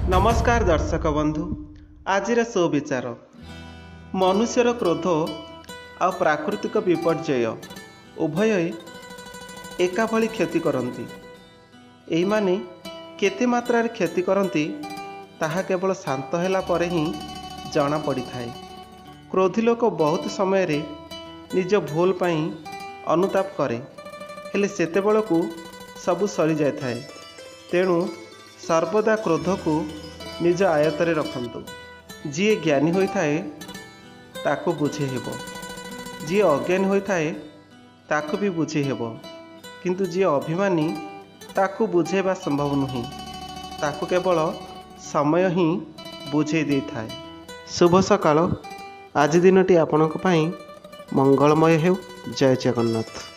नमस्कार दर्शक बंधु आजिर सुविचार मनुष्यर क्रोध आ प्राकृतिक विपर्यय उभय एका भली क्षति करती। एही माने केते मात्रा रे क्षति करती ताहा केवल शांत होला परे ही जना पड़ी थाए। क्रोधी लोक बहुत समय रे निज भूल पई अनुताप करे हेले सेते बेलकू सबु सरी जाय थाए। तेणु सर्वदा क्रोध को निज आयतरे रखंतु। जी ज्ञानी होइथाए ताको बुझे हेबो, जी अज्ञानी होइथाए ताको भी बुझे हेबो, किंतु जी अभिमानी ताको बुझेबा संभव नुही। ताको केवल समय ही बुझे दे थाए। शुभ सकाळ। आज दिनटी आपणक पई मंगलमय हेउ। जय जगन्नाथ।